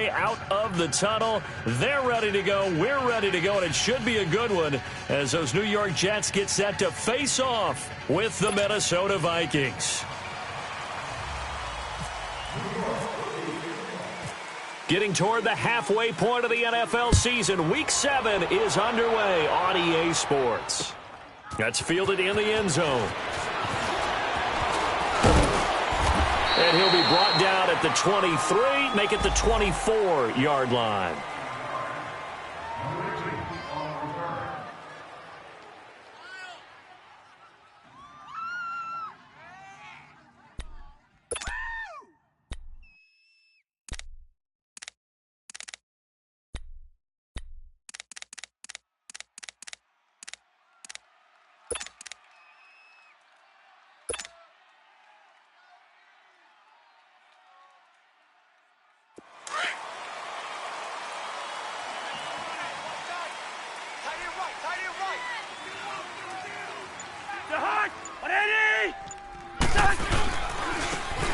way out of the tunnel. They're ready to go. We're ready to go, and it should be a good one as those New York Jets get set to face off with the Minnesota Vikings. Getting toward the halfway point of the NFL season, Week 7 is underway on EA Sports. That's fielded in the end zone. And he'll be brought down at the 23, make it the 24-yard line.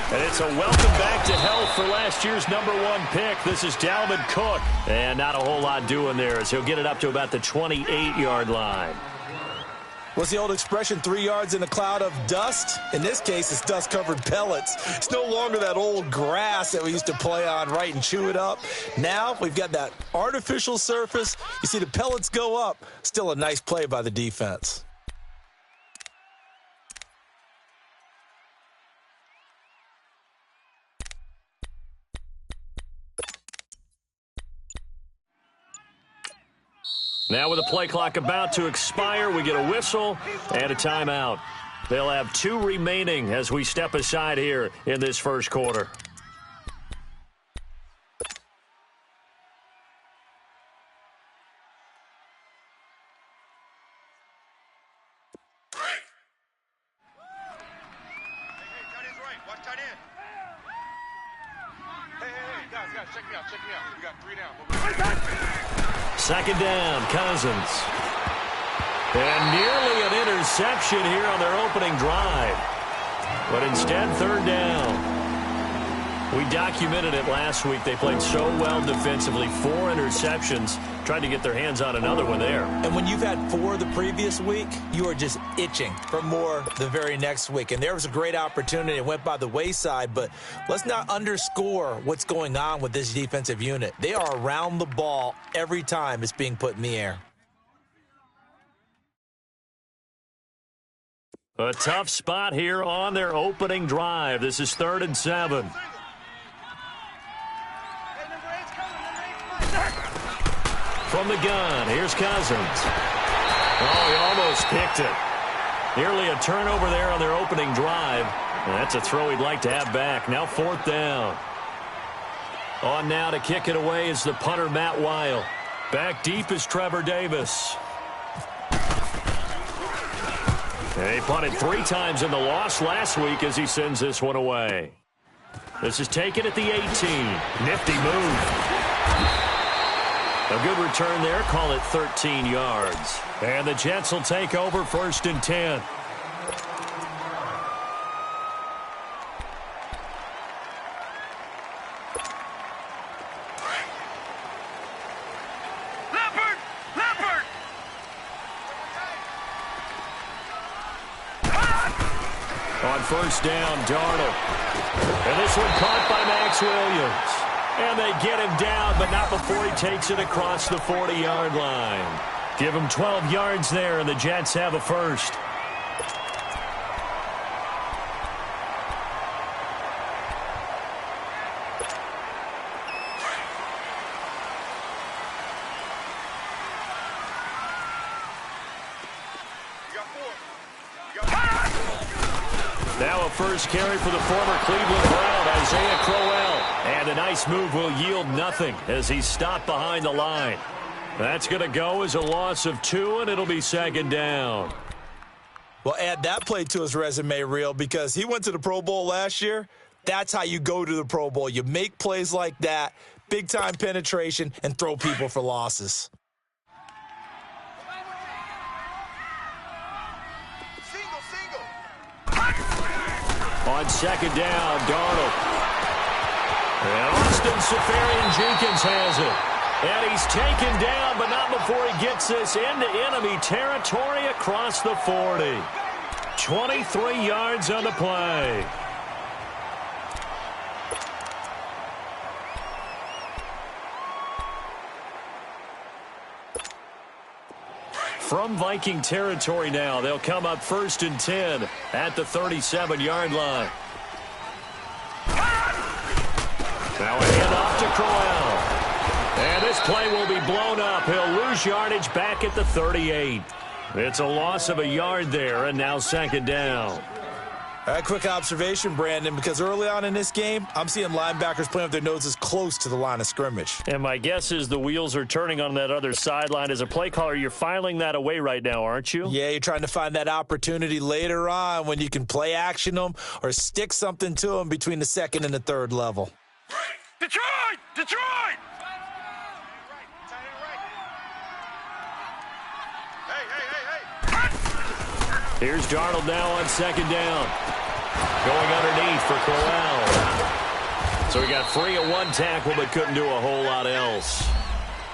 And it's a welcome back to health for last year's #1 pick. This is Dalvin Cook. And not a whole lot doing there as he'll get it up to about the 28-yard line. What's the old expression, 3 yards in a cloud of dust? In this case, it's dust-covered pellets. It's no longer that old grass that we used to play on, right, and chew it up. Now we've got that artificial surface. You see the pellets go up. Still a nice play by the defense. Now with the play clock about to expire, we get a whistle and a timeout. They'll have 2 remaining as we step aside here in this first quarter. Second down, Cousins. And nearly an interception here on their opening drive. But instead, third down. We documented it last week. They played so well defensively. 4 interceptions. Tried to get their hands on another one there. And when you've had 4 the previous week, you are just itching for more the very next week. And there was a great opportunity. It went by the wayside. But let's not underscore what's going on with this defensive unit. They are around the ball every time it's being put in the air. A tough spot here on their opening drive. This is 3rd and 7. From the gun, here's Cousins. Oh, he almost picked it. Nearly a turnover there on their opening drive. And that's a throw he'd like to have back. Now 4th down. On now to kick it away is the punter, Matt Weil. Back deep is Trevor Davis. And he punted 3 times in the loss last week as he sends this one away. This is taken at the 18. Nifty move. A good return there. Call it 13 yards. And the Jets will take over 1st and 10. On 1st down, Darnold. And this one caught by Max Williams. And they get him down, but not before he takes it across the 40-yard line. Give him 12 yards there, and the Jets have a first. Now a first carry for the former Cleveland Brown, Isaiah Crowell. And a nice move will yield nothing as he's stopped behind the line. That's going to go as a loss of 2, and it'll be 2nd down. Well, add that play to his resume, Real, because he went to the Pro Bowl last year. That's how you go to the Pro Bowl. You make plays like that, big-time penetration, and throw people for losses. On 2nd down, Darnold. And Austin Seferian-Jenkins has it. And he's taken down, but not before he gets this into enemy territory across the 40. 23 yards on the play. From Viking territory now, they'll come up 1st and 10 at the 37-yard line. Now a handoff to Crowell. And this play will be blown up. He'll lose yardage back at the 38. It's a loss of a yard there, and now 2nd down. All right, quick observation, Brandon, because early on in this game, I'm seeing linebackers playing with their noses close to the line of scrimmage. And my guess is the wheels are turning on that other sideline. As a play caller, you're filing that away right now, aren't you? Yeah, you're trying to find that opportunity later on when you can play action them or stick something to them between the 2nd and the 3rd level. Detroit! Detroit! Here's Darnold now on 2nd down. Going underneath for Crowell. So he got free of one tackle but couldn't do a whole lot else.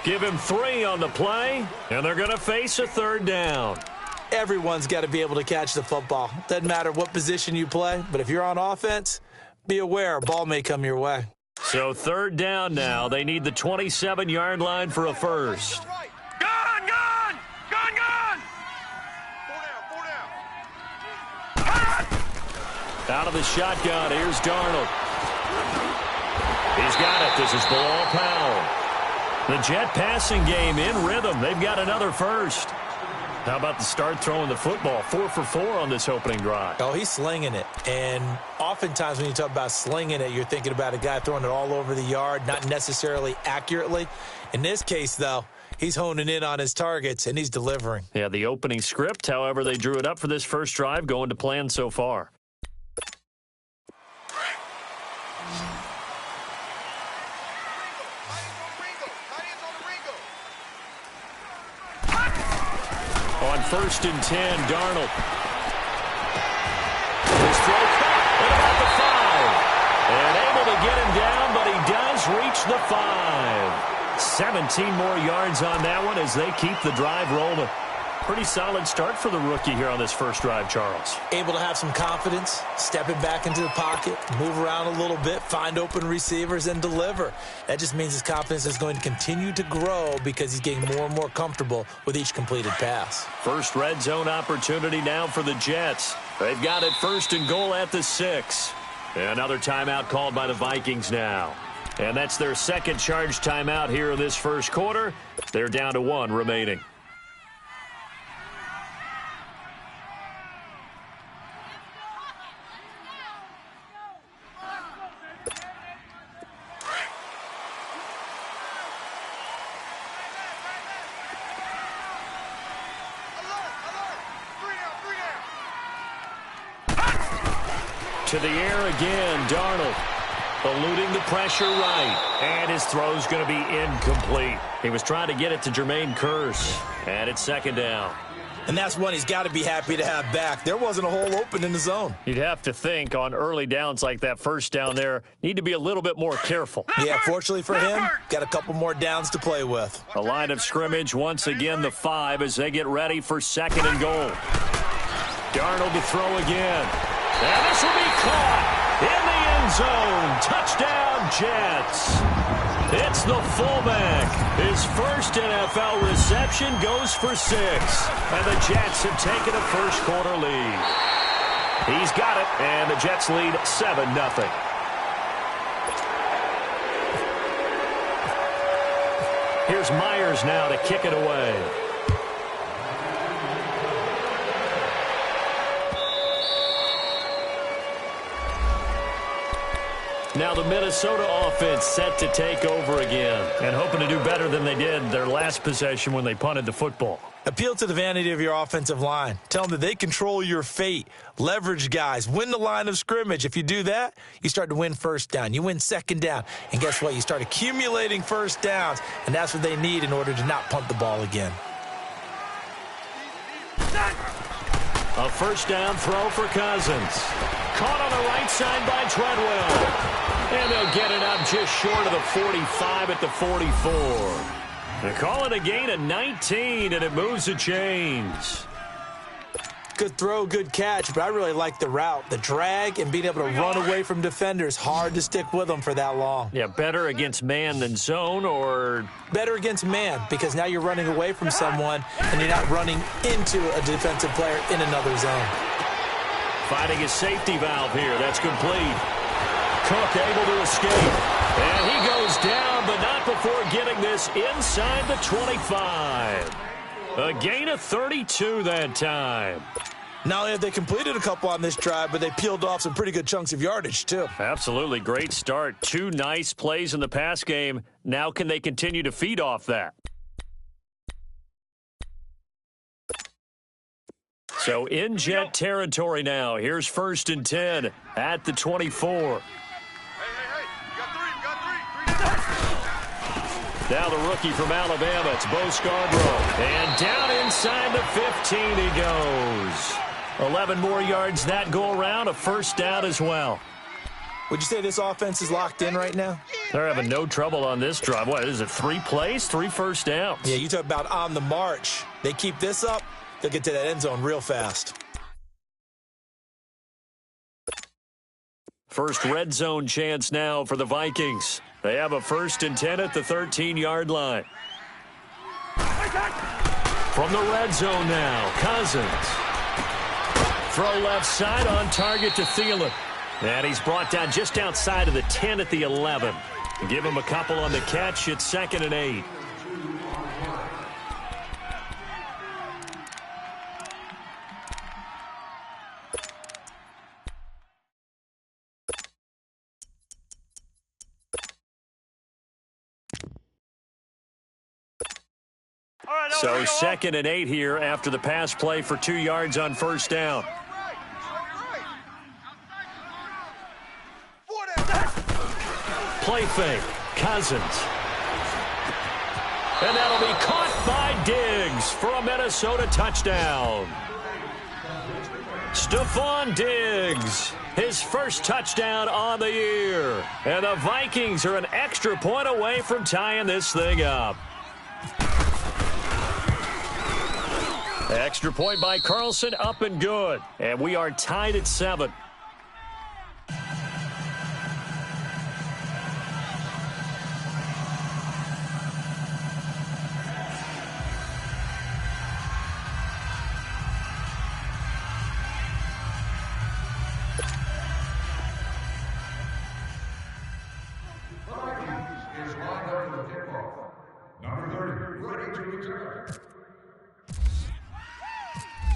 Give him 3 on the play, and they're going to face a 3rd down. Everyone's got to be able to catch the football. Doesn't matter what position you play, but if you're on offense, be aware a ball may come your way. So 3rd down now. They need the 27-yard line for a first. Gone! Gone! Gone! Gone! Out of the shotgun, here's Darnold. He's got it. This is Bilal Powell. The Jet passing game in rhythm. They've got another first. How about the start throwing the football? 4 for 4 on this opening drive. Oh, he's slinging it. And oftentimes when you talk about slinging it, you're thinking about a guy throwing it all over the yard, not necessarily accurately. In this case, though, he's honing in on his targets, and he's delivering. Yeah, the opening script, however, they drew it up for this first drive, going to plan so far. On 1st and 10, Darnold. His throw caught at about the 5. And able to get him down, but he does reach the 5. 17 more yards on that one as they keep the drive rolling. Pretty solid start for the rookie here on this first drive, Charles. Able to have some confidence, stepping back into the pocket, move around a little bit, find open receivers, and deliver. That just means his confidence is going to continue to grow because he's getting more and more comfortable with each completed pass. First red zone opportunity now for the Jets. They've got it 1st and goal at the 6. Another timeout called by the Vikings now. And that's their 2nd charge timeout here in this first quarter. They're down to 1 remaining. To the air again, Darnold. Eluding the pressure right. And his throw's going to be incomplete. He was trying to get it to Jermaine Kearse. And it's 2nd down. And that's one he's got to be happy to have back. There wasn't a hole open in the zone. You'd have to think on early downs like that first down there, need to be a little bit more careful. Yeah, fortunately for him, got a couple more downs to play with. A line of scrimmage, once again the 5 as they get ready for 2nd and goal. Darnold to throw again. And this will be caught in the end zone. Touchdown, Jets. It's the fullback. His first NFL reception goes for 6. And the Jets have taken a first quarter lead. He's got it, and the Jets lead 7-0. Here's Myers now to kick it away. Now the Minnesota offense set to take over again and hoping to do better than they did their last possession when they punted the football. Appeal to the vanity of your offensive line. Tell them that they control your fate. Leverage guys. Win the line of scrimmage. If you do that, you start to win first down. You win 2nd down. And guess what? You start accumulating first downs. And that's what they need in order to not punt the ball again. A first down throw for Cousins. Caught on the right side by Treadwell. And they'll get it up just short of the 45 at the 44. They call it a gain of 19, and it moves the chains. Good throw, good catch, but I really like the route. The drag and being able to run away from defenders. Hard to stick with them for that long. Yeah, better against man than zone, or? Better against man, because now you're running away from someone and you're not running into a defensive player in another zone. Finding his safety valve here. That's complete. Cook able to escape. And he goes down, but not before getting this inside the 25. A gain of 32 that time. Not only have they completed a couple on this drive, but they peeled off some pretty good chunks of yardage, too. Absolutely. Great start. 2 nice plays in the pass game. Now can they continue to feed off that? So in Jet territory now. Here's 1st and 10 at the 24. Now the rookie from Alabama, it's Bo Scarborough. And down inside the 15 he goes. 11 more yards that go around, a first down as well. Would you say this offense is locked in right now? They're having no trouble on this drive. What is it, 3 plays, 3 first downs? Yeah, you talk about on the march. They keep this up, they'll get to that end zone real fast. First red zone chance now for the Vikings. They have a 1st and 10 at the 13-yard line. From the red zone now, Cousins. Throw left side on target to Thielen. And he's brought down just outside of the 10 at the 11. Give him a couple on the catch. It's 2nd and 8. So 2nd and 8 here after the pass play for 2 yards on first down. Play fake. Cousins. And that'll be caught by Diggs for a Minnesota touchdown. Stephon Diggs, his first touchdown on the year. And the Vikings are an extra point away from tying this thing up. Extra point by Carlson, up and good. And we are tied at 7.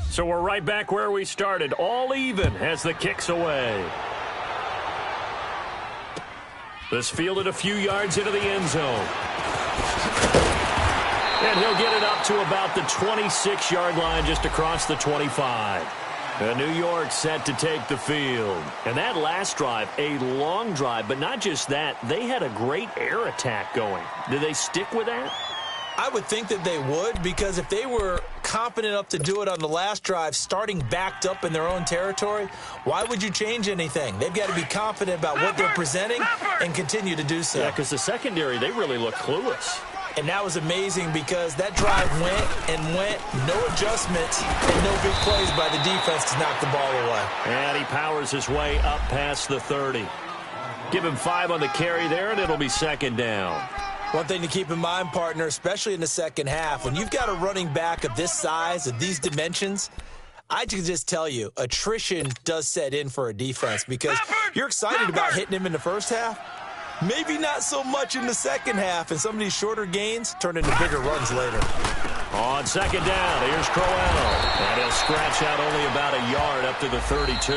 So we're right back where we started, all even as the kick's away. This fielded a few yards into the end zone. And he'll get it up to about the 26-yard line just across the 25. And New York set to take the field. And that last drive, a long drive, but not just that, they had a great air attack going. Did they stick with that? I would think that they would, because if they were confident enough to do it on the last drive, starting backed up in their own territory, why would you change anything? They've got to be confident about what they're presenting and continue to do so. Yeah, because the secondary, they really look clueless. And that was amazing because that drive went, no adjustments, and no big plays by the defense to knock the ball away. And he powers his way up past the 30. Give him 5 on the carry there, and it'll be 2nd down. One thing to keep in mind, partner, especially in the second half, when you've got a running back of this size, of these dimensions, I can just tell you, attrition does set in for a defense because you're excited about hitting him in the first half. Maybe not so much in the second half, and some of these shorter gains turn into bigger runs later. On 2nd down, here's Crowell. And he'll scratch out only about a yard up to the 32.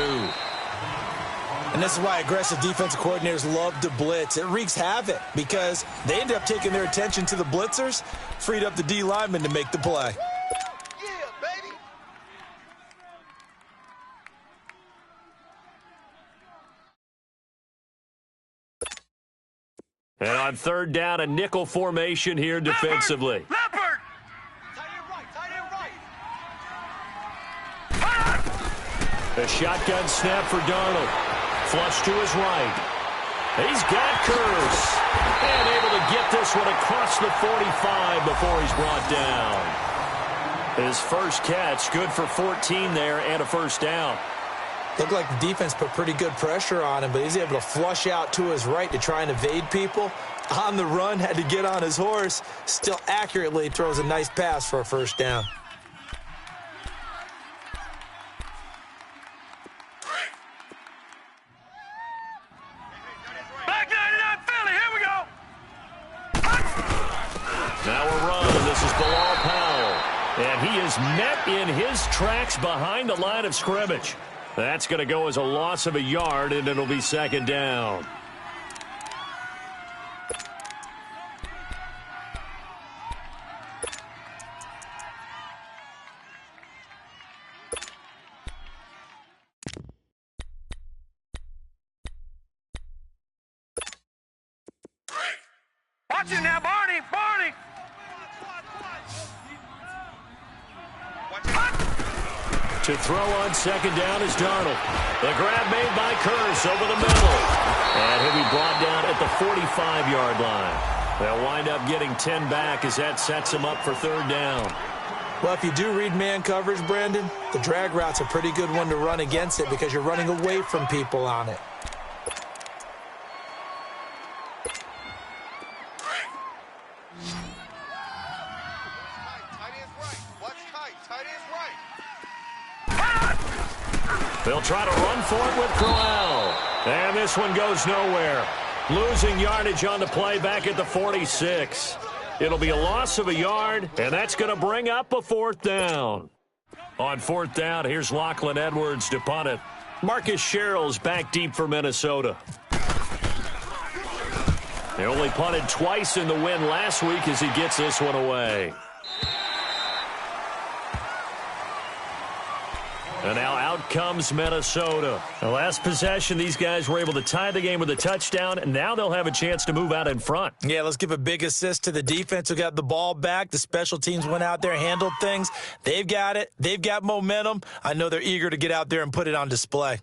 And this is why aggressive defensive coordinators love to blitz. It wreaks havoc because they end up taking their attention to the blitzers, freed up the D lineman to make the play. Yeah, baby. And on 3rd down, a nickel formation here defensively. Leopard! A shotgun snap for Darnold. Flush to his right. He's got Curse. And able to get this one across the 45 before he's brought down. His first catch, good for 14 there and a first down. Looked like the defense put pretty good pressure on him, but he's able to flush out to his right to try and evade people. On the run, had to get on his horse. Still accurately throws a nice pass for a first down. Now a run. This is Bilal Powell. And he is met in his tracks behind the line of scrimmage. That's going to go as a loss of a yard, and it'll be second down. Watch it now, Barney! Barney! To throw on second down is Darnold. The grab made by Curse over the middle. And he'll be brought down at the 45-yard line. They'll wind up getting 10 back as that sets him up for third down. Well, if you do read man coverage, Brandon, the drag route's a pretty good one to run against it because you're running away from people on it. They'll try to run for it with Crowell. And this one goes nowhere. Losing yardage on the play back at the 46. It'll be a loss of a yard, and that's going to bring up a fourth down. On fourth down, here's Lachlan Edwards to punt it. Marcus Sherrill's back deep for Minnesota. They only punted twice in the win last week as he gets this one away. And now out comes Minnesota. The last possession, these guys were able to tie the game with a touchdown, and now they'll have a chance to move out in front. Yeah, let's give a big assist to the defense who got the ball back. The special teams went out there, handled things. They've got it. They've got momentum. I know they're eager to get out there and put it on display.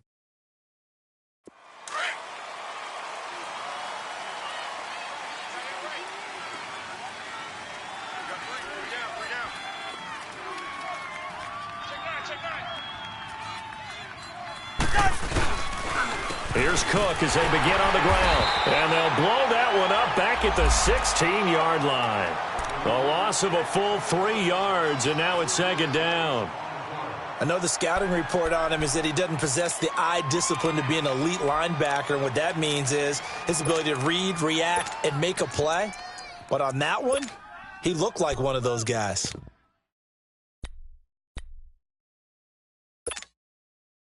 Here's Cook as they begin on the ground. And they'll blow that one up back at the 16-yard line. A loss of a full 3 yards, and now it's second down. I know the scouting report on him is that he doesn't possess the eye discipline to be an elite linebacker, and what that means is his ability to read, react, and make a play. But on that one, he looked like one of those guys.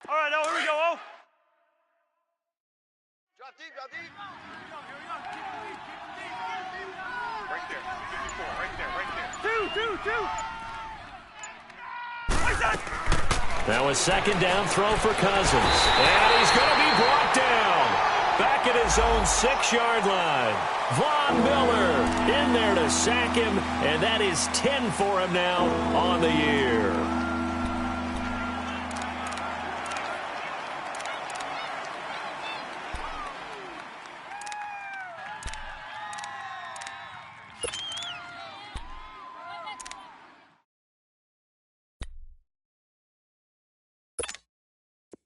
All right, here we go, oh. Drop deep, drop deep. Right there, 54, right there. Two. Now a second down throw for Cousins. And he's going to be brought down. Back at his own 6-yard line. Von Miller in there to sack him. And that is 10 for him now on the year.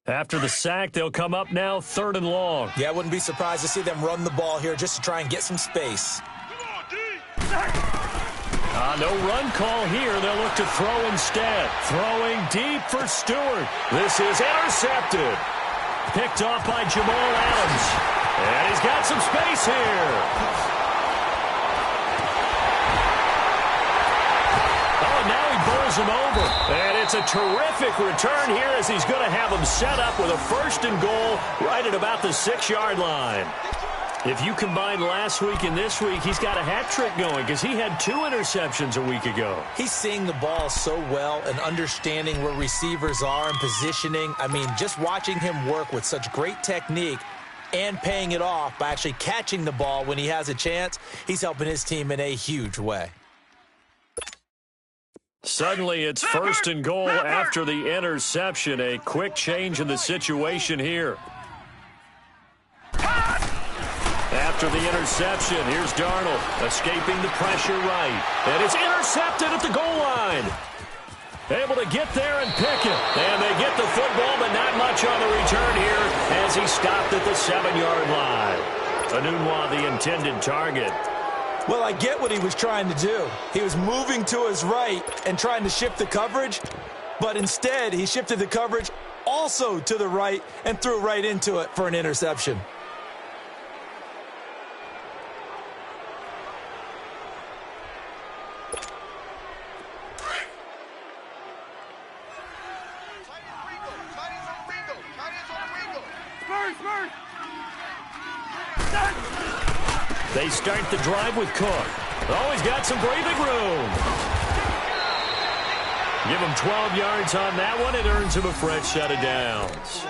After the sack, they'll come up now 3rd and long. Yeah, I wouldn't be surprised to see them run the ball here just to try and get some space. No run call here. They'll look to throw instead. Throwing deep for Stewart. This is intercepted. Picked off by Jamal Adams. And he's got some space here. Bowls him over. And it's a terrific return here as he's going to have him set up with a 1st and goal right at about the 6-yard line. If you combine last week and this week, he's got a hat trick going because he had 2 interceptions a week ago. He's seeing the ball so well and understanding where receivers are and positioning. I mean, just watching him work with such great technique and paying it off by actually catching the ball when he has a chance, he's helping his team in a huge way. Suddenly, it's 1st and goal after the interception. A quick change in the situation here. after the interception. Here's Darnold escaping the pressure right. And it's intercepted at the goal line. Able to get there and pick it. And they get the football, but not much on the return here as he stopped at the 7-yard line. Anunwa, the intended target. Well, I get what he was trying to do. He was moving to his right and trying to shift the coverage, but instead he shifted the coverage also to the right and threw right into it for an interception. They start the drive with Cook. Oh, he's got some breathing room. Give him 12 yards on that one. It earns him a fresh set of downs.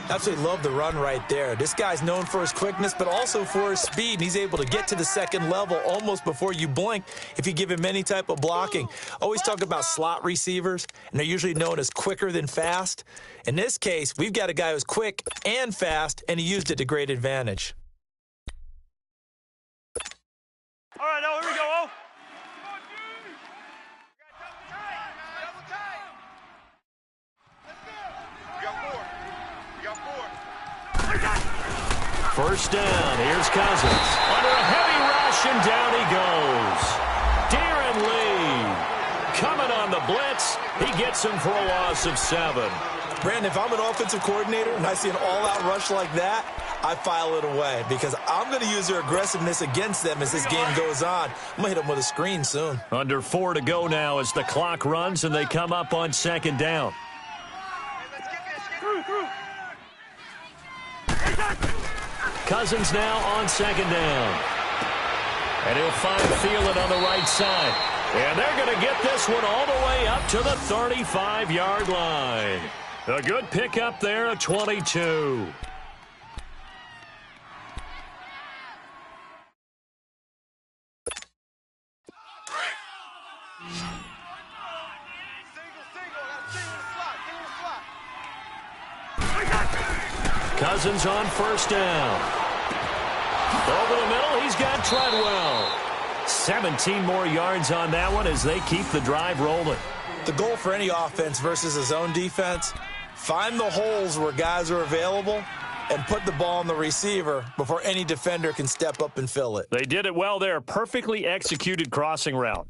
Absolutely love the run right there. This guy's known for his quickness, but also for his speed. And he's able to get to the second level almost before you blink if you give him any type of blocking. Always talk about slot receivers, and they're usually known as quicker than fast. In this case, we've got a guy who's quick and fast, and he used it to great advantage. All right, now here we go, oh. First down, here's Cousins. Under a heavy rush, and down he goes. Darren Lee coming on the blitz. He gets him for a loss of 7. Brandon, if I'm an offensive coordinator and I see an all-out rush like that, I file it away because I'm going to use their aggressiveness against them as this game goes on. I'm going to hit them with a screen soon. Under 4 to go now as the clock runs and they come up on second down. Cousins now on second down. And he'll find Thielen on the right side. And they're going to get this one all the way up to the 35-yard line. A good pickup there, a 22. Cousins on first down. Over the middle, he's got Treadwell. 17 more yards on that one as they keep the drive rolling. The goal for any offense versus his own defense, find the holes where guys are available and put the ball on the receiver before any defender can step up and fill it. They did it well there. Perfectly executed crossing route.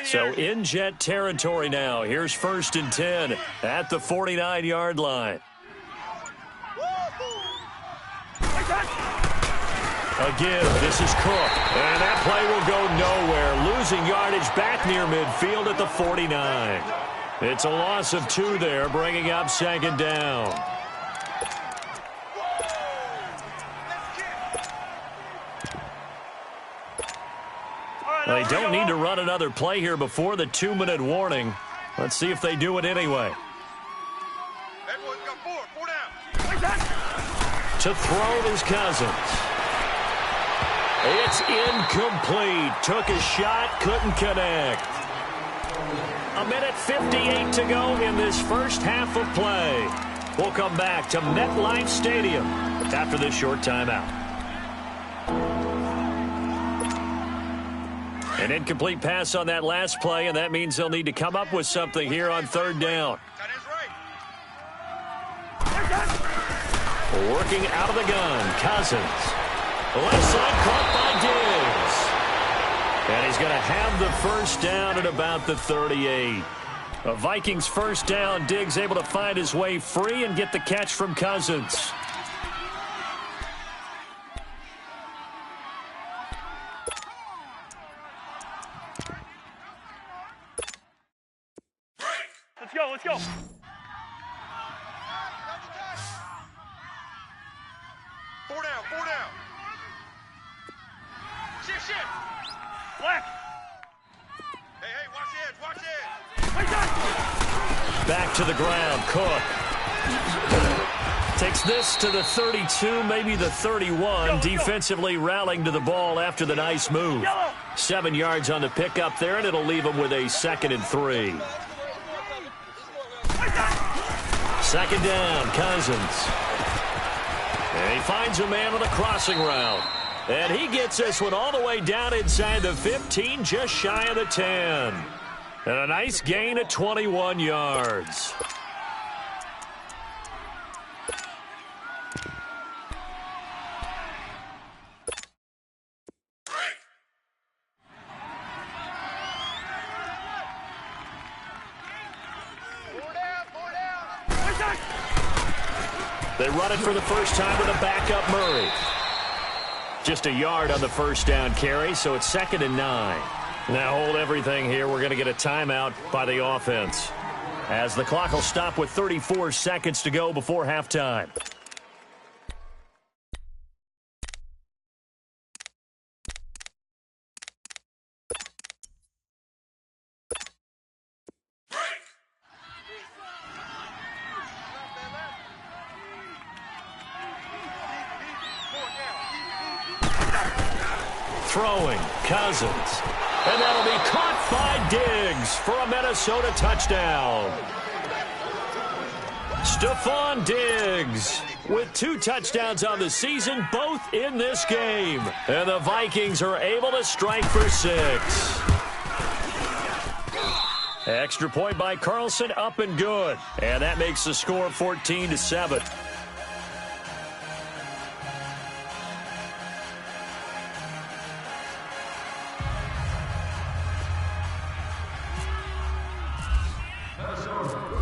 So in jet territory now. Here's 1st and 10 at the 49-yard line. Again, this is Cook. And that play will go nowhere. Losing yardage back near midfield at the 49. It's a loss of 2 there, bringing up second down. They don't need to run another play here before the 2-minute warning. Let's see if they do it anyway. To throw is Cousins. It's incomplete. Took a shot, couldn't connect. 1:58 to go in this first half of play. We'll come back to MetLife Stadium after this short timeout. An incomplete pass on that last play, and that means they'll need to come up with something here on 3rd down. Working out of the gun, Cousins. Left side caught by Diggs. And he's going to have the first down at about the 38. A Vikings first down. Diggs able to find his way free and get the catch from Cousins. Let's go. 4 down. Shift. Black. Hey, watch it. Back to the ground, Cook. Takes this to the 32, maybe the 31. Defensively rallying to the ball after the nice move. 7 yards on the pickup there, and it'll leave them with a 2nd and 3. Second down, Cousins. And he finds a man on the crossing route. And he gets this one all the way down inside the 15, just shy of the 10. And a nice gain of 21 yards. They run it for the first time with a backup Murray. Just a yard on the first down carry, so it's 2nd and 9. Now hold everything here. We're going to get a timeout by the offense, as the clock will stop with 34 seconds to go before halftime. Throwing, Cousins. And that'll be caught by Diggs for a Minnesota touchdown. Stephon Diggs with 2 touchdowns on the season, both in this game. And the Vikings are able to strike for 6. Extra point by Carlson, up and good. And that makes the score 14-7.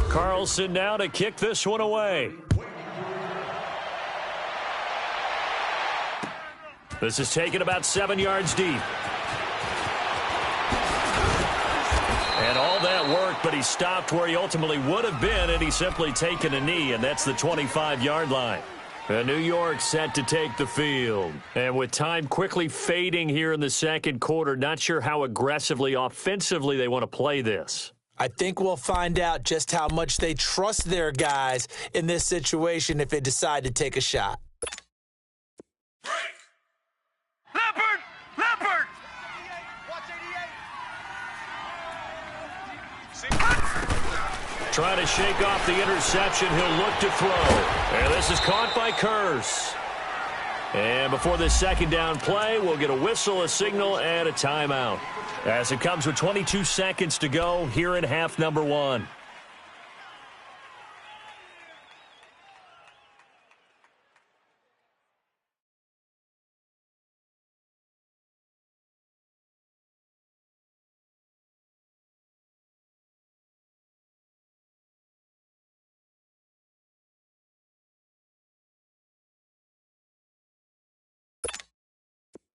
Carlson now to kick this one away. This is taken about 7 yards deep. And all that work, but he stopped where he ultimately would have been, and he's simply taken a knee, and that's the 25-yard line. And New York set to take the field. And with time quickly fading here in the second quarter, not sure how aggressively, offensively they want to play this. I think we'll find out just how much they trust their guys in this situation if they decide to take a shot. Leopard! Leopard! Trying to shake off the interception. He'll look to throw. And this is caught by Curse. And before this second down play, we'll get a whistle, a signal, and a timeout, as it comes with 22 seconds to go here in half number 1.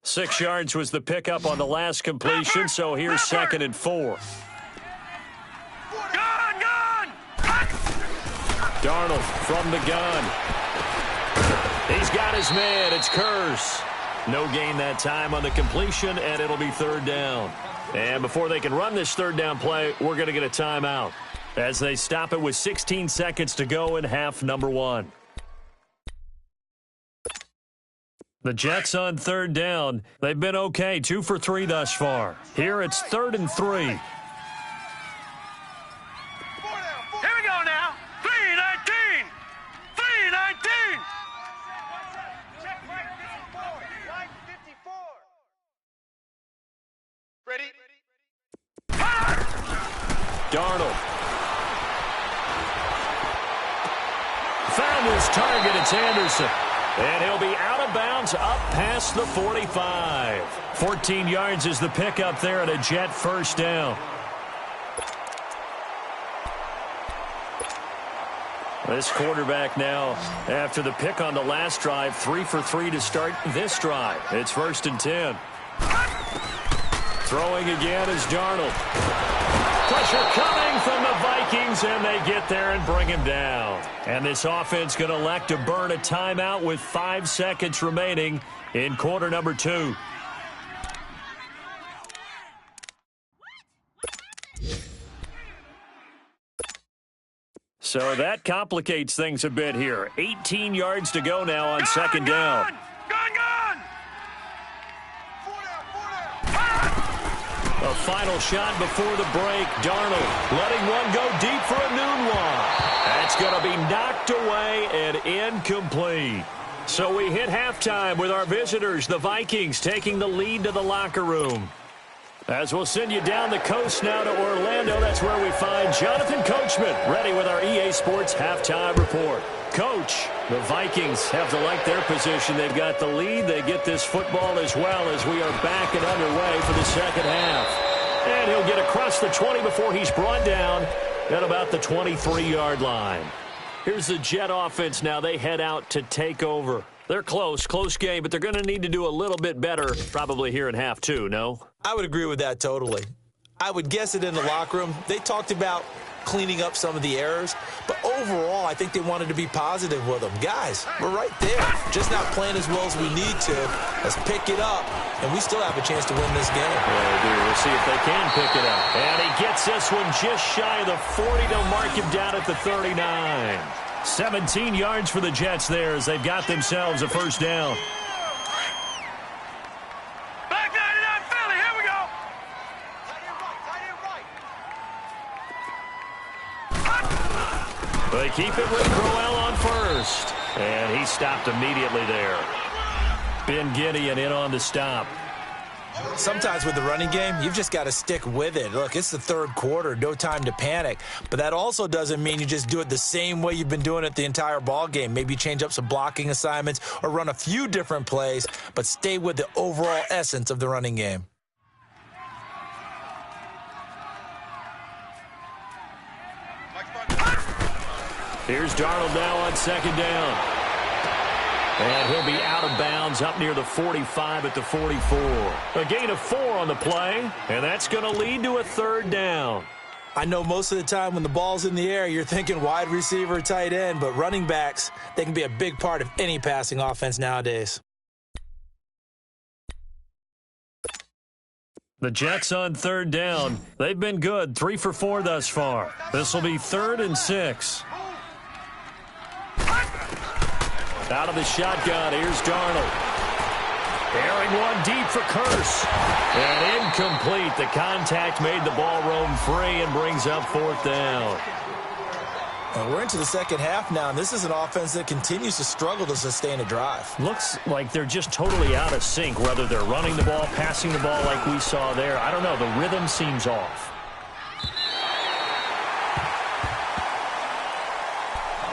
Six yards was the pickup on the last completion, so here's 2nd and 4. Gun! Darnold from the gun. He's got his man. It's Curse. No gain that time on the completion, and it'll be 3rd down. And before they can run this 3rd down play, we're going to get a timeout, as they stop it with 16 seconds to go in half number 1. The Jets on 3rd down. They've been okay, 2 for 3 thus far. Here it's 3rd and 3. Here we go now. 3-19. 3-19. Check right 54. Right 54. Ready? Darnold. Found his target. It's Anderson. And he'll be out of bounds up past the 45. 14 yards is the pickup there, and a Jet first down. This quarterback now, after the pick on the last drive, 3 for 3 to start this drive. It's 1st and 10. Throwing again is Darnold. Pressure coming from the Vikings, and they get there and bring him down. And this offense going to elect to burn a timeout with 5 seconds remaining in quarter number 2. So that complicates things a bit here. 18 yards to go now on 2nd down. Gun! 4 down! The final shot before the break. Darnold letting one go deep for a noon one. That's going to be knocked away and incomplete. So we hit halftime with our visitors, the Vikings, taking the lead to the locker room. As we'll send you down the coast now to Orlando, that's where we find Jonathan Coachman, ready with our EA Sports halftime report. Coach, the Vikings have to like their position. They've got the lead. They get this football as well as we are back and underway for the second half. And he'll get across the 20 before he's brought down at about the 23-yard line. Here's the Jet offense now. They head out to take over. They're close game, but they're going to need to do a little bit better probably here in half two, no? I would agree with that totally. I would guess it in the locker room. They talked about cleaning up some of the errors, but overall, I think they wanted to be positive with them. Guys, we're right there. Just not playing as well as we need to. Let's pick it up, and we still have a chance to win this game. Yeah, we'll see if they can pick it up. And he gets this one just shy of the 40 to mark him down at the 39. 17 yards for the Jets there as they've got themselves a first down. Back 99 Philly, here we go. They keep it with Crowell on first. And he stopped immediately there. Ben Gideon in on the stop. Sometimes with the running game, you've just got to stick with it. Look, it's the third quarter, no time to panic. But that also doesn't mean you just do it the same way you've been doing it the entire ball game. Maybe change up some blocking assignments or run a few different plays, but stay with the overall essence of the running game. Here's Darnold now on second down. And he'll be out of bounds up near the 45 at the 44. A gain of 4 on the play, and that's going to lead to a third down. I know most of the time when the ball's in the air, you're thinking wide receiver, tight end, but running backs, they can be a big part of any passing offense nowadays. The Jets on third down. They've been good, 3 for 4 thus far. This will be 3rd and 6. Out of the shotgun, here's Darnold. Airing one deep for Curse. And incomplete. The contact made the ball roam free and brings up 4th down. And we're into the second half now, and this is an offense that continues to struggle to sustain a drive. Looks like they're just totally out of sync, whether they're running the ball, passing the ball like we saw there. I don't know. The rhythm seems off.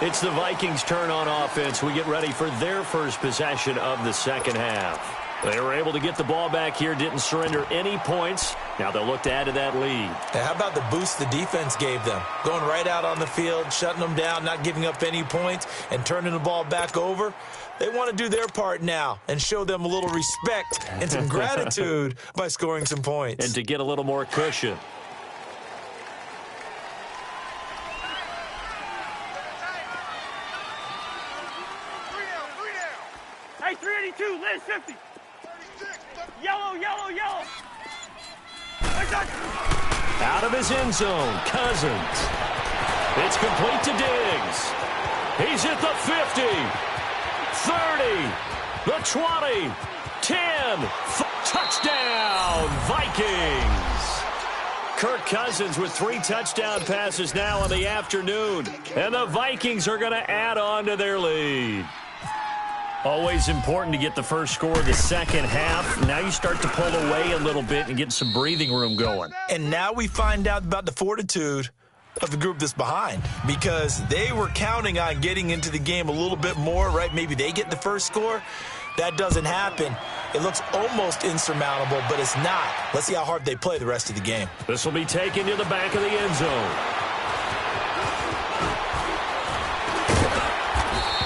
It's the Vikings' turn on offense. We get ready for their first possession of the second half. They were able to get the ball back here, didn't surrender any points. Now they'll look to add to that lead. And how about the boost the defense gave them? Going right out on the field, shutting them down, not giving up any points, and turning the ball back over. They want to do their part now and show them a little respect and some gratitude by scoring some points. And to get a little more cushion. Hey, 382, Liz 50. Yellow. Out of his end zone, Cousins. It's complete to Diggs. He's at the 50, 30, the 20, 10. Touchdown, Vikings. Kirk Cousins with 3 touchdown passes now in the afternoon. And the Vikings are going to add on to their lead. Always important to get the first score of the second half. Now you start to pull away a little bit and get some breathing room going. And now we find out about the fortitude of the group that's behind, because they were counting on getting into the game a little bit more, right? Maybe they get the first score. That doesn't happen. It looks almost insurmountable, but it's not. Let's see how hard they play the rest of the game. This will be taken to the back of the end zone.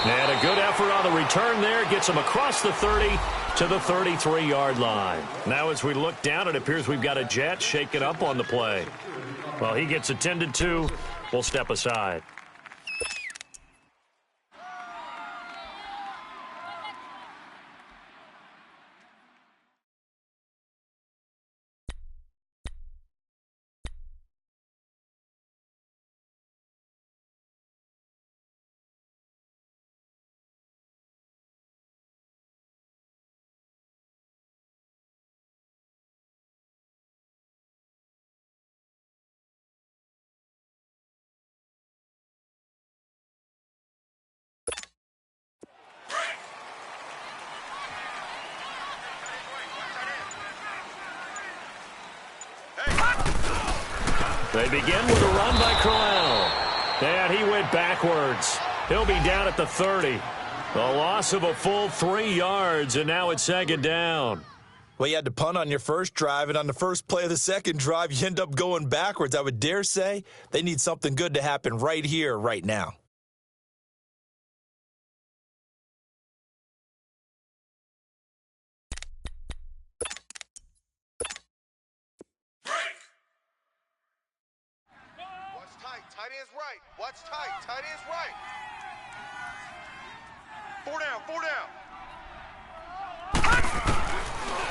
And a good effort on the return there. Gets him across the 30 to the 33-yard line. Now as we look down, it appears we've got a Jet shaking up on the play. Well, he gets attended to. We'll step aside. They begin with a run by Crowell. And he went backwards. He'll be down at the 30. A loss of a full 3 yards, and now it's second down. Well, you had to punt on your first drive, and on the first play of the second drive, you end up going backwards. I would dare say they need something good to happen right here, right now. Watch tight. Tight end's right. Watch tight. Tight end's right. 4 down. 4 down.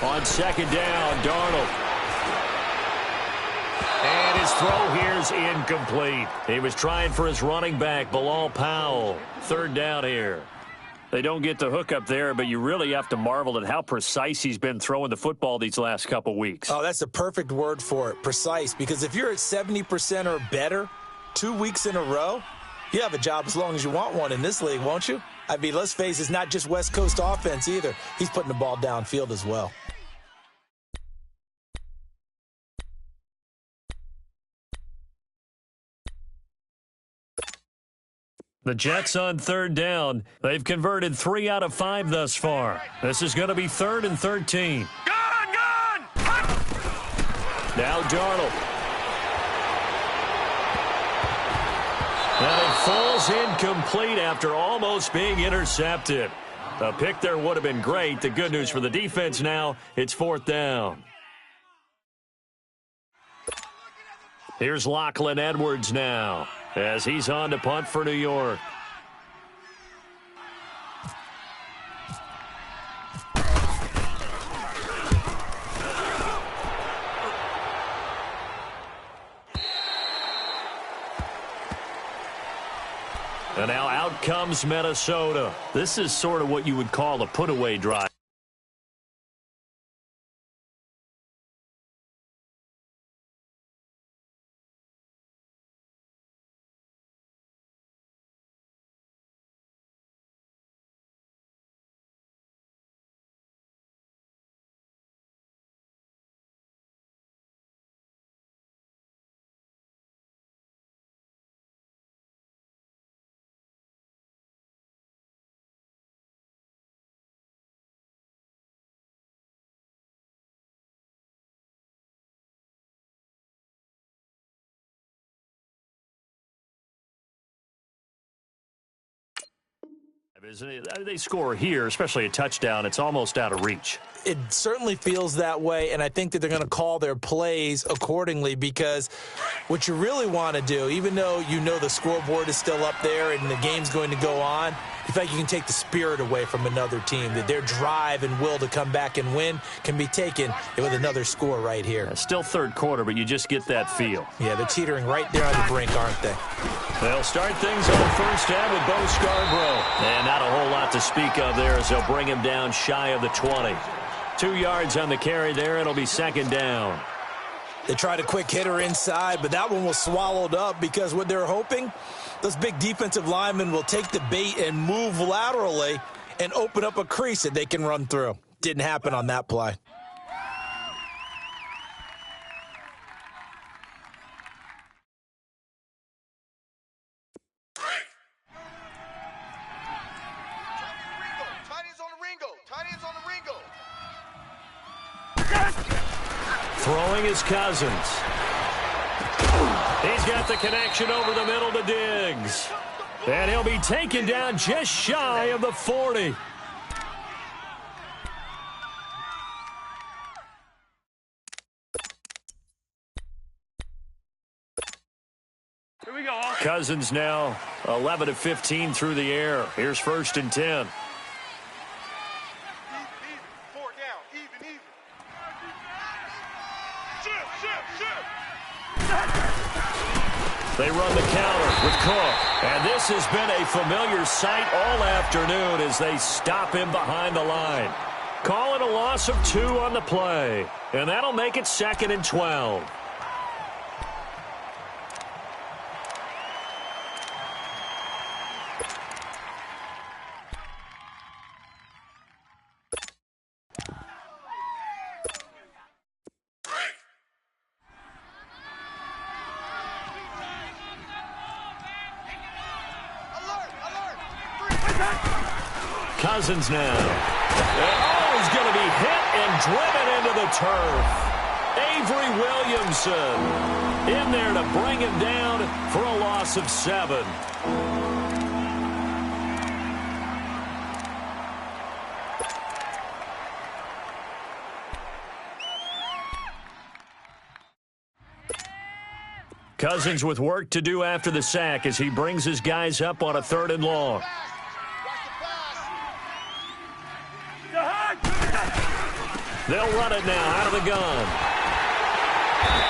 On second down, Darnold. And his throw here's incomplete. He was trying for his running back, Bilal Powell. Third down here. They don't get the hook up there, but you really have to marvel at how precise he's been throwing the football these last couple weeks. Oh, that's a perfect word for it, precise, because if you're at 70% or better 2 weeks in a row, you have a job as long as you want one in this league, won't you? I mean, let's face it, it's not just West Coast offense either. He's putting the ball downfield as well. The Jets on third down. They've converted 3 out of 5 thus far. This is going to be 3rd and 13. Gone! Now Darnold. And it falls incomplete after almost being intercepted. A pick there would have been great. The good news for the defense now, it's 4th down. Here's Lachlan Edwards now as he's on to punt for New York. And now out comes Minnesota. This is sort of what you would call a put-away drive. Isn't it? They score here, especially a touchdown. It's almost out of reach. It certainly feels that way, and I think that they're going to call their plays accordingly, because what you really want to do, even though you know the scoreboard is still up there and the game's going to go on, you feel like you can take the spirit away from another team, that their drive and will to come back and win can be taken with another score right here. Still third quarter, but you just get that feel. Yeah, they're teetering right there on the brink, aren't they? They'll start things on first down with Bo Scarborough. And not a whole lot to speak of there as they'll bring him down shy of the 20. 2 yards on the carry there. It'll be second down. They tried a quick hitter inside, but that one was swallowed up because what they're hoping, those big defensive linemen will take the bait and move laterally and open up a crease that they can run through. Didn't happen on that play. Throwing is Cousins. He's got the connection over the middle to Diggs. And he'll be taken down just shy of the 40. Here we go. Cousins now 11 of 15 through the air. Here's 1st and 10. They run the counter with Cook. And this has been a familiar sight all afternoon as they stop him behind the line. Call it a loss of 2 on the play. And that'll make it 2nd and 12. Cousins now. Oh, he's going to be hit and driven into the turf. Avery Williamson in there to bring him down for a loss of 7. Cousins with work to do after the sack as he brings his guys up on a 3rd and long. They'll run it now out of the gun.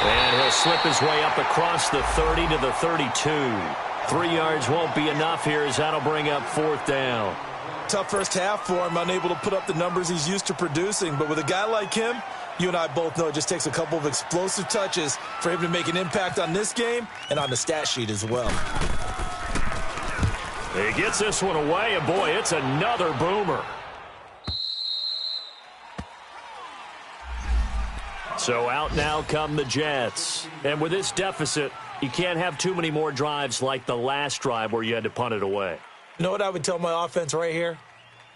And he'll slip his way up across the 30 to the 32. 3 yards won't be enough here as that'll bring up 4th down. Tough first half for him, unable to put up the numbers he's used to producing. But with a guy like him, you and I both know it just takes a couple of explosive touches for him to make an impact on this game and on the stat sheet as well. He gets this one away, and boy, it's another boomer. So out now come the Jets. And with this deficit, you can't have too many more drives like the last drive where you had to punt it away. You know what I would tell my offense right here?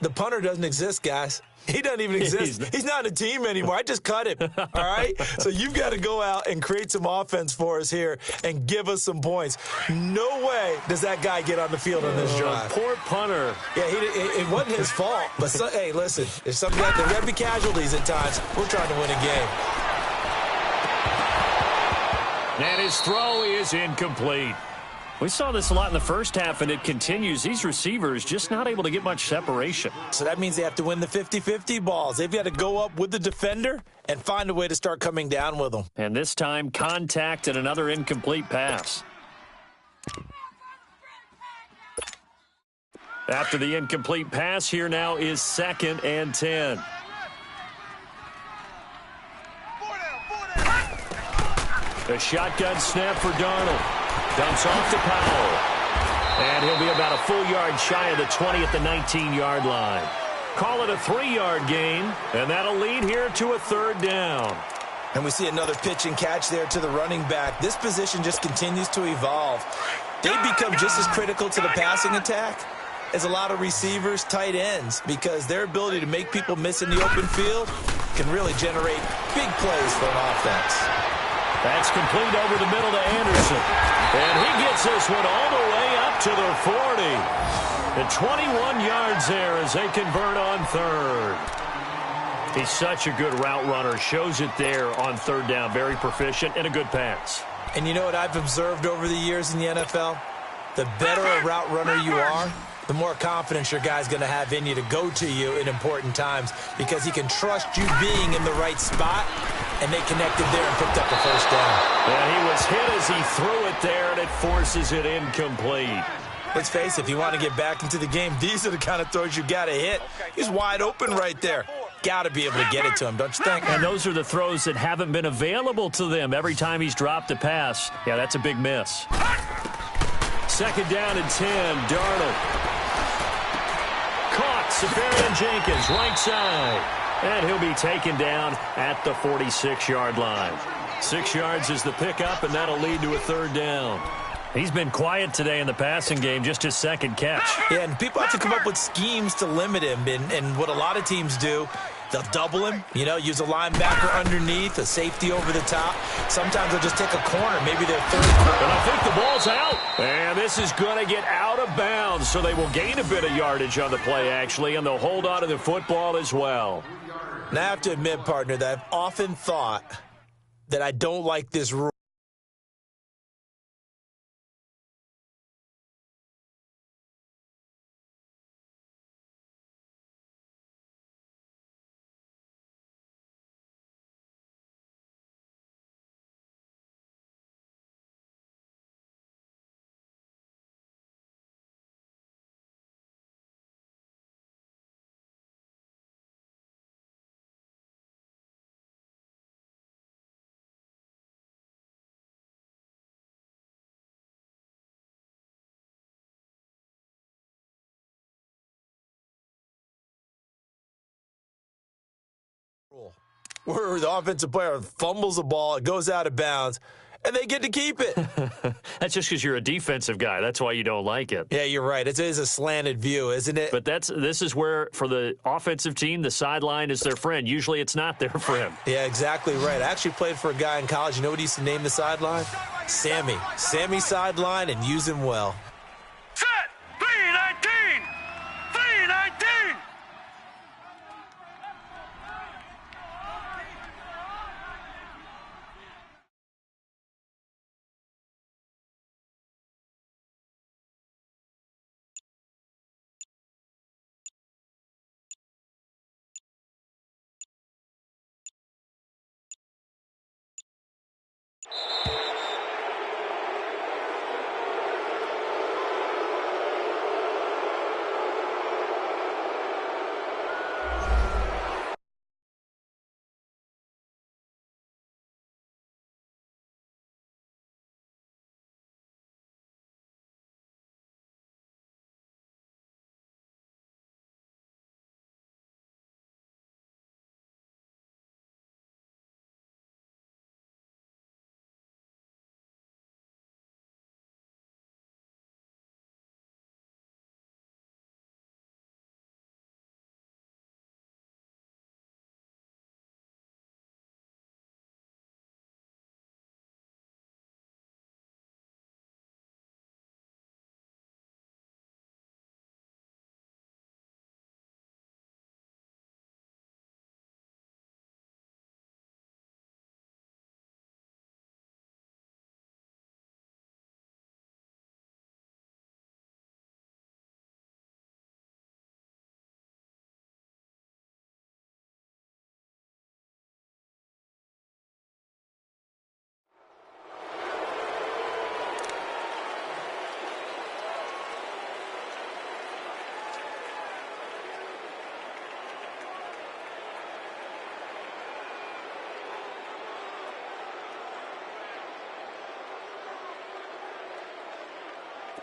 The punter doesn't exist, guys. He doesn't even exist. He's not in a team anymore. I just cut him, all right? So you've got to go out and create some offense for us here and give us some points. No way does that guy get on the field on this drive. Poor punter. Yeah, it wasn't his fault. But, hey, listen, there's got to be casualties at times. We're trying to win a game. And his throw is incomplete. We saw this a lot in the first half, and it continues. These receivers just not able to get much separation. So that means they have to win the 50-50 balls. They've got to go up with the defender and find a way to start coming down with them. And this time, contact and another incomplete pass. After the incomplete pass, here now is 2nd and 10. A shotgun snap for Darnold. Dumps off to Powell. And he'll be about a full yard shy of the 20 at the 19-yard line. Call it a 3-yard gain, and that'll lead here to a 3rd down. And we see another pitch and catch there to the running back. This position just continues to evolve. They become just as critical to the passing attack as a lot of receivers, tight ends, because their ability to make people miss in the open field can really generate big plays for an offense. That's complete over the middle to Anderson. And he gets this one all the way up to the 40. And 21 yards there as they convert on 3rd. He's such a good route runner. Shows it there on 3rd down. Very proficient and a good pass. And you know what I've observed over the years in the NFL? The better a route runner you are, the more confidence your guy's going to have in you to go to you in important times because he can trust you being in the right spot, and they connected there and picked up the 1st down. And he was hit as he threw it there, and it forces it incomplete. Let's face it, if you want to get back into the game, these are the kind of throws you got to hit. He's wide open right there. Got to be able to get it to him, don't you think? And those are the throws that haven't been available to them every time he's dropped a pass. Yeah, that's a big miss. 2nd down and 10, Darnold. Caught, Safarian Jenkins, right side. And he'll be taken down at the 46-yard line. 6 yards is the pickup, and that'll lead to a 3rd down. He's been quiet today in the passing game, just his 2nd catch. Yeah, and people have to come up with schemes to limit him. And what a lot of teams do, they'll double him, use a linebacker underneath, a safety over the top. Sometimes they'll just take a corner, maybe their 3rd corner. And I think the ball's out. And this is going to get out of bounds, so they will gain a bit of yardage on the play, actually, and they'll hold on to the football as well. And I have to admit, partner, that I've often thought that I don't like this rule. Where the offensive player fumbles the ball, it goes out of bounds, and they get to keep it. That's just because you're a defensive guy. That's why you don't like it. Yeah, you're right. It is a slanted view, isn't it? But this is where, for the offensive team, the sideline is their friend. Usually it's not their friend. Yeah, exactly right. I actually played for a guy in college. You know what he used to name the sideline? Sammy. Sammy sideline, and use him well. Set! 319! 319!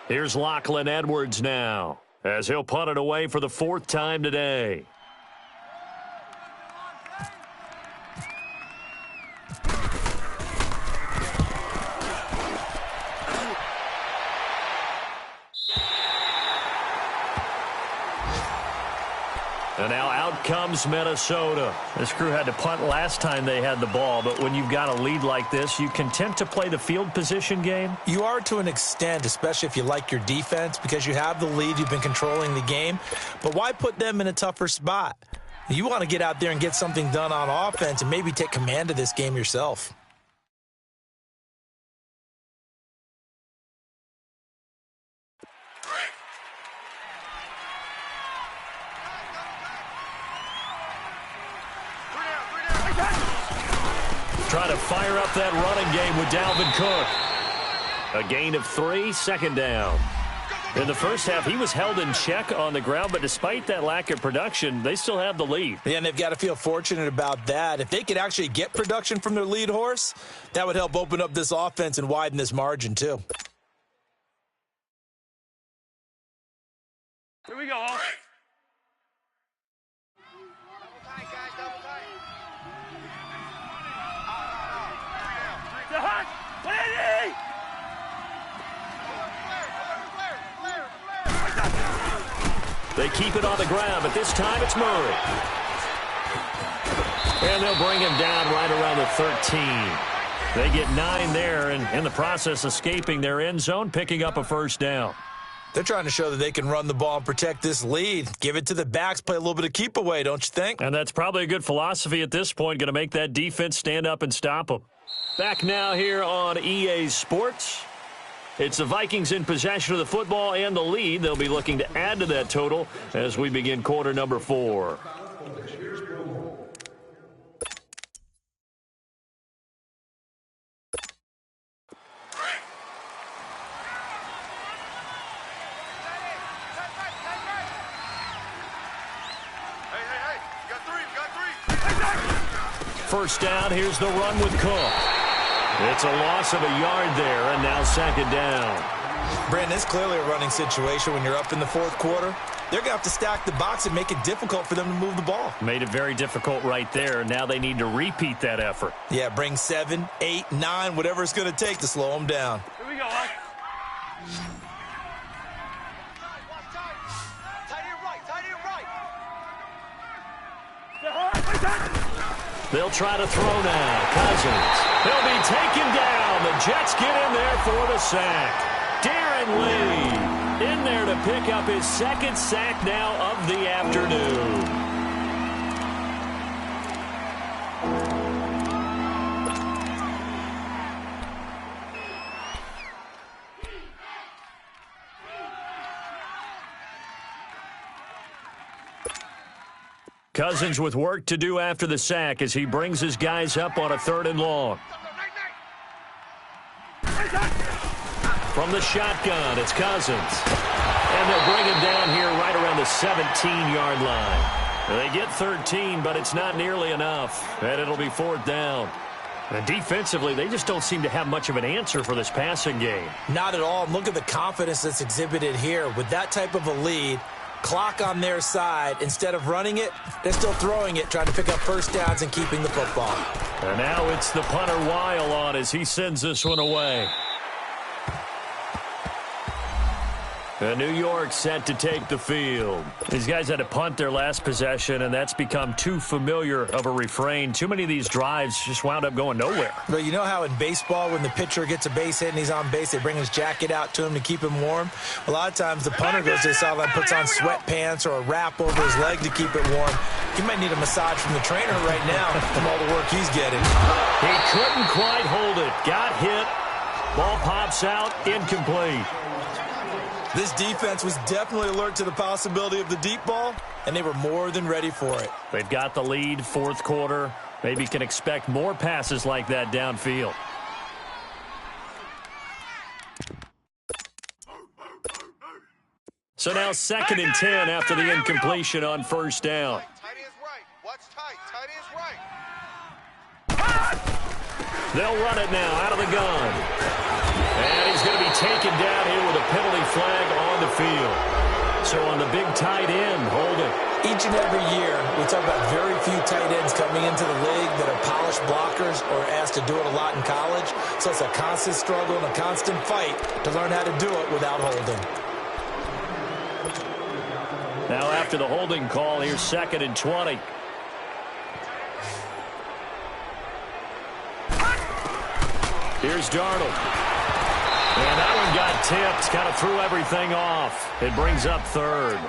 Here's Lachlan Edwards now, as he'll punt it away for the 4th time today. And now out comes Minnesota. This crew had to punt last time they had the ball, but when you've got a lead like this, you content to play the field position game? You are to an extent, especially if you like your defense, because you have the lead, you've been controlling the game. But why put them in a tougher spot? You want to get out there and get something done on offense and maybe take command of this game yourself. Trying to fire up that running game with Dalvin Cook. A gain of 3, 2nd down. In the first half, he was held in check on the ground, but despite that lack of production, they still have the lead. Yeah, and they've got to feel fortunate about that. If they could actually get production from their lead horse, that would help open up this offense and widen this margin too. Here we go. They keep it on the ground, but this time it's Murray. And they'll bring him down right around the 13. They get 9 there, and in the process escaping their end zone, picking up a 1st down. They're trying to show that they can run the ball and protect this lead. Give it to the backs, play a little bit of keep away, don't you think? And that's probably a good philosophy at this point, going to make that defense stand up and stop them. Back now here on EA Sports. It's the Vikings in possession of the football and the lead. They'll be looking to add to that total as we begin quarter number 4. Hey, you got 3. 1st down, here's the run with Cook. It's a loss of a yard there, and now 2nd down. Brandon, it's clearly a running situation when you're up in the 4th quarter. they're going to have to stack the box and make it difficult for them to move the ball. Made it very difficult right there. Now they need to repeat that effort. Yeah, bring 7, 8, 9, whatever it's going to take to slow them down. Here we go, They'll try to throw now. Cousins. He'll be taken down. The Jets get in there for the sack. Darren Lee in there to pick up his second sack now of the afternoon. Cousins with work to do after the sack as he brings his guys up on a 3rd and long. From the shotgun, it's Cousins. And they'll bring him down here right around the 17-yard line. They get 13, but it's not nearly enough. And it'll be 4th down. And defensively, they just don't seem to have much of an answer for this passing game. Not at all. Look at the confidence that's exhibited here. With that type of a lead, clock on their side, instead of running it, they're still throwing it, trying to pick up first downs and keeping the football. And now it's the punter Weil on as he sends this one away. And New York set to take the field. These guys had to punt their last possession, and that's become too familiar of a refrain. Too many of these drives just wound up going nowhere. Well, you know how in baseball, when the pitcher gets a base hit and he's on base, they bring his jacket out to him to keep him warm? A lot of times the punter goes to the sideline, puts on sweatpants or a wrap over his leg to keep it warm. He might need a massage from the trainer right now from all the work he's getting. He couldn't quite hold it. Got hit. Ball pops out. Incomplete. This defense was definitely alert to the possibility of the deep ball, and they were more than ready for it. They've got the lead, 4th quarter. Maybe can expect more passes like that downfield. So now 2nd and 10 after the incompletion on 1st down. Tight end's right. Watch tight. Tight end's right. They'll run it now out of the gun. And he's going to be taken down here with a penalty flag on the field. So on the big tight end, holding. Each and every year, we talk about very few tight ends coming into the league that are polished blockers or asked to do it a lot in college. So it's a constant struggle and a constant fight to learn how to do it without holding. Now after the holding call, here's 2nd and 20. Here's Darnold. And that one got tipped, kind of threw everything off. It brings up 3rd.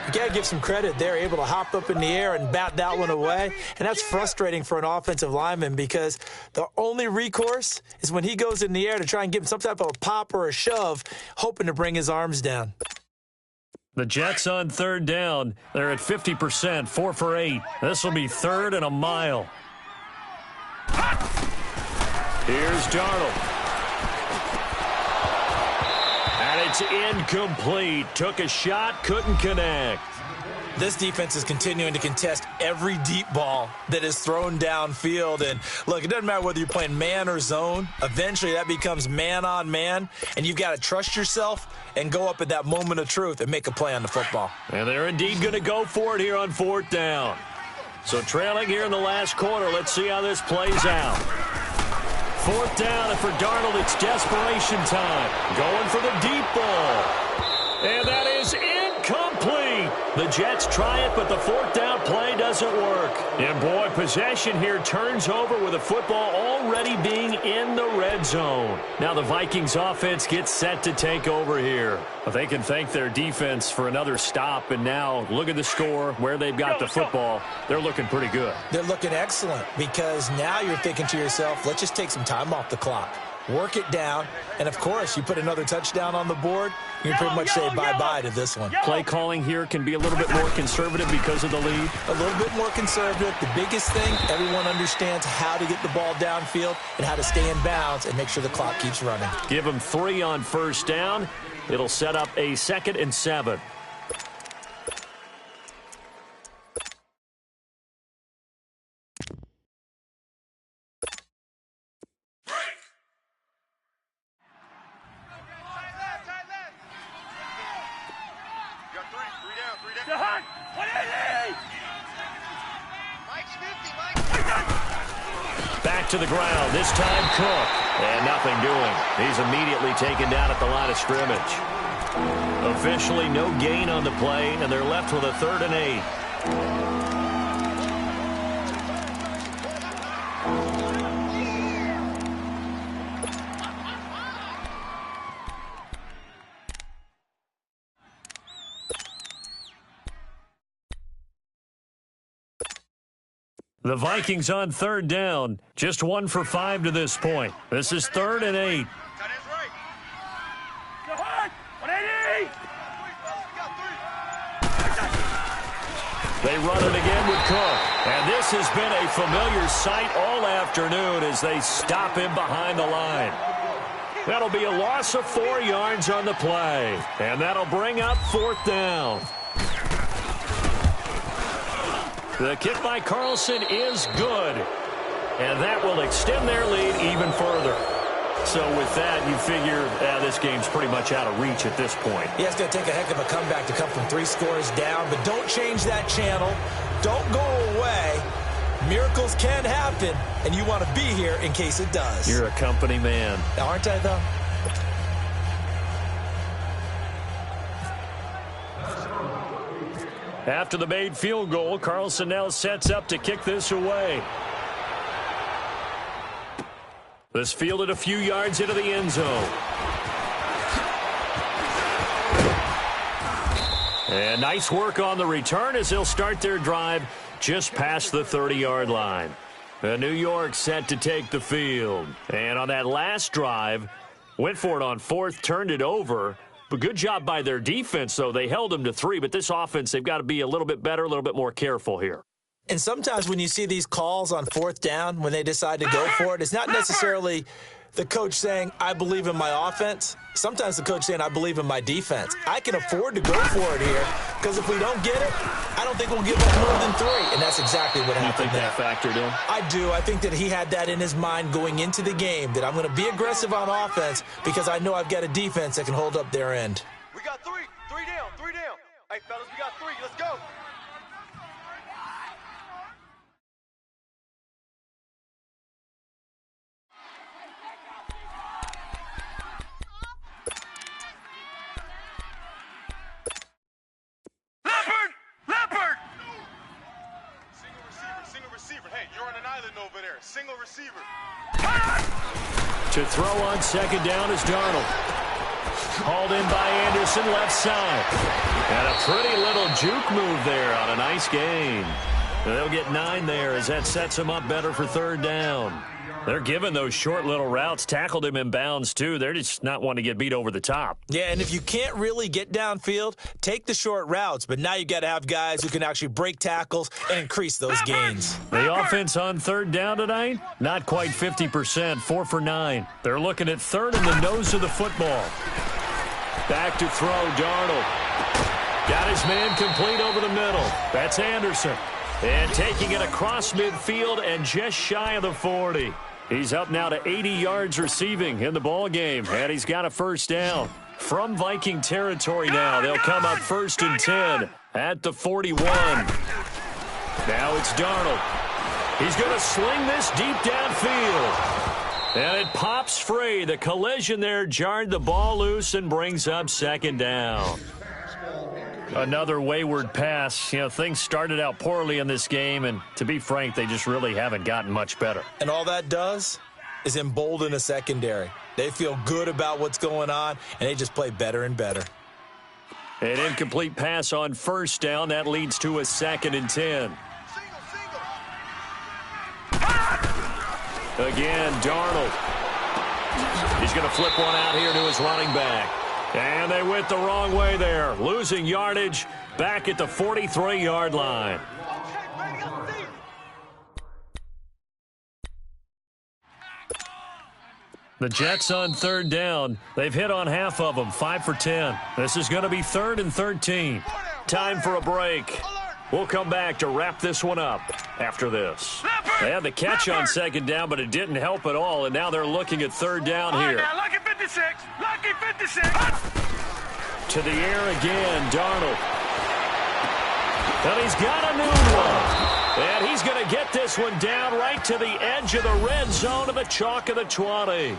You got to give some credit. They're able to hop up in the air and bat that one away. And that's frustrating for an offensive lineman because the only recourse is when he goes in the air to try and give him some type of a pop or a shove, hoping to bring his arms down. The Jets on 3rd down. They're at 50%, 4 for 8. This will be 3rd and a mile. Here's Darnold. And it's incomplete. Took a shot, couldn't connect. This defense is continuing to contest every deep ball that is thrown downfield. And, look, it doesn't matter whether you're playing man or zone. Eventually, that becomes man on man, and you've got to trust yourself and go up at that moment of truth and make a play on the football. And they're indeed going to go for it here on 4th down. So trailing here in the last quarter, let's see how this plays out. 4th down, and for Darnold, it's desperation time. Going for the deep ball. And that is incomplete. The Jets try it, but the 4th down play doesn't work. And, boy, possession here turns over with the football already being in the red zone. Now the Vikings offense gets set to take over here. But they can thank their defense for another stop. And now look at the score, where they've got the football. They're looking pretty good. They're looking excellent because now you're thinking to yourself, let's just take some time off the clock. Work it down, and of course, you put another touchdown on the board, you pretty much say bye-bye to this one. Play calling here can be a little bit more conservative because of the lead. A little bit more conservative. The biggest thing, everyone understands how to get the ball downfield and how to stay in bounds and make sure the clock keeps running. Give them 3 on 1st down. It'll set up a 2nd and 7. down, 3 down. The hunt. 180. Mike's 50, Mike. Back to the ground, this time Cook. And nothing doing. He's immediately taken down at the line of scrimmage. Officially no gain on the play, and they're left with a 3rd and 8. The Vikings on 3rd down. Just 1 for 5 to this point. This is 3rd and 8. Tight end's right. The hunt. 180. They run it again with Cook. And this has been a familiar sight all afternoon as they stop him behind the line. That'll be a loss of 4 yards on the play. And that'll bring up 4th down. The kick by Carlson is good. And that will extend their lead even further. So with that, you figure this game's pretty much out of reach at this point. Yeah, it's going to take a heck of a comeback to come from 3 scores down. But don't change that channel. Don't go away. Miracles can happen, and you want to be here in case it does. You're a company man. Aren't I, though? After the made field goal, Carlson now sets up to kick this away. This fielded a few yards into the end zone. And nice work on the return as they'll start their drive just past the 30-yard line. New York set to take the field. And on that last drive, went for it on 4th, turned it over. But good job by their defense, though. They held them to 3, but this offense, they've got to be a little bit better, a little bit more careful here. And sometimes when you see these calls on 4th down, when they decide to go for it, it's not necessarily the coach saying, I believe in my offense. Sometimes the coach saying, I believe in my defense. I can afford to go for it here because if we don't get it, I don't think we'll give up more than 3. And that's exactly what happened. You think that factored in? I do. I think that he had that in his mind going into the game, that I'm going to be aggressive on offense because I know I've got a defense that can hold up their end. We got 3. 3 down. 3 down. Hey, fellas, we got 3. Let's go. Leopard. Single receiver. Hey, you're on an island over there. Single receiver. To throw on 2nd down is Darnold. Called in by Anderson, left side. And a pretty little juke move there on a nice gain. They'll get 9 there as that sets them up better for 3rd down. They're giving those short little routes. Tackled him in bounds, too. They're just not wanting to get beat over the top. Yeah, and if you can't really get downfield, take the short routes. But now you got to have guys who can actually break tackles and increase those gains. The offense on 3rd down tonight, not quite 50%, 4 for 9. They're looking at 3rd in the nose of the football. Back to throw, Darnold. Got his man complete over the middle. That's Anderson. And taking it across midfield and just shy of the 40. He's up now to 80 yards receiving in the ball game, and he's got a 1st down. From Viking territory now, they'll come up 1st and 10 at the 41. Now it's Darnold. He's going to sling this deep downfield. And it pops free. The collision there jarred the ball loose and brings up 2nd down. Another wayward pass. You know, things started out poorly in this game, and to be frank, they just really haven't gotten much better. And all that does is embolden a secondary. They feel good about what's going on, and they just play better and better. An incomplete pass on 1st down. That leads to a 2nd and 10. Again, Darnold. He's going to flip one out here to his running back. And they went the wrong way there, losing yardage back at the 43-yard line. The Jets on 3rd down. They've hit on half of them, 5 for 10. This is going to be 3rd and 13. Time for a break. We'll come back to wrap this one up after this. They had the catch on 2nd down, but it didn't help at all, and now they're looking at 3rd down here. Now, lucky 56. Lucky 56. To the air again, Darnold. And he's got a new one. And he's going to get this one down right to the edge of the red zone of the chalk of the 20.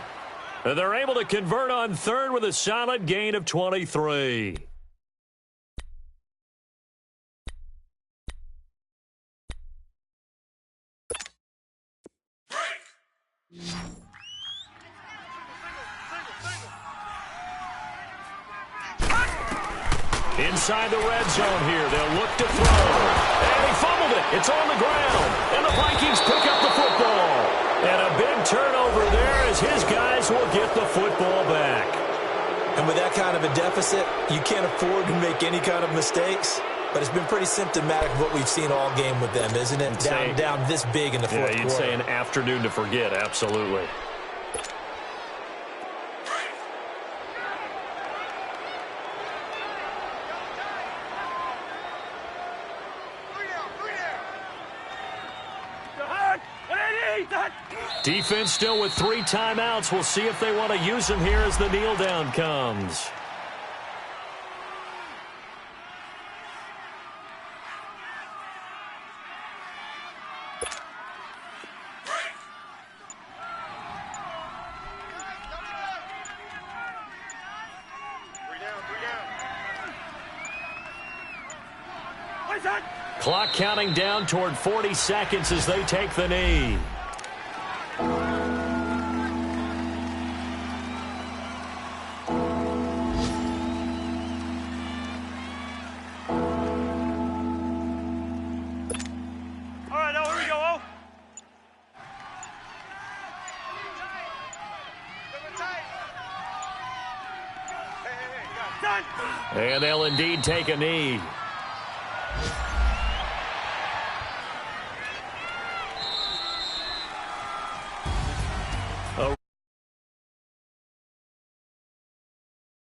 And they're able to convert on third with a solid gain of 23. Inside the red zone here, they'll look to throw. And he fumbled it. It's on the ground. And the Vikings pick up the football. And a big turnover there as his guys will get the football back. And with that kind of a deficit, you can't afford to make any kind of mistakes. But it's been pretty symptomatic of what we've seen all game with them, isn't it? Down this big in the fourth quarter. Yeah, you'd say an afternoon to forget, absolutely. Defense still with 3 timeouts. We'll see if they want to use them here as the kneel down comes. Clock counting down toward 40 seconds as they take the knee. And they'll indeed take a knee.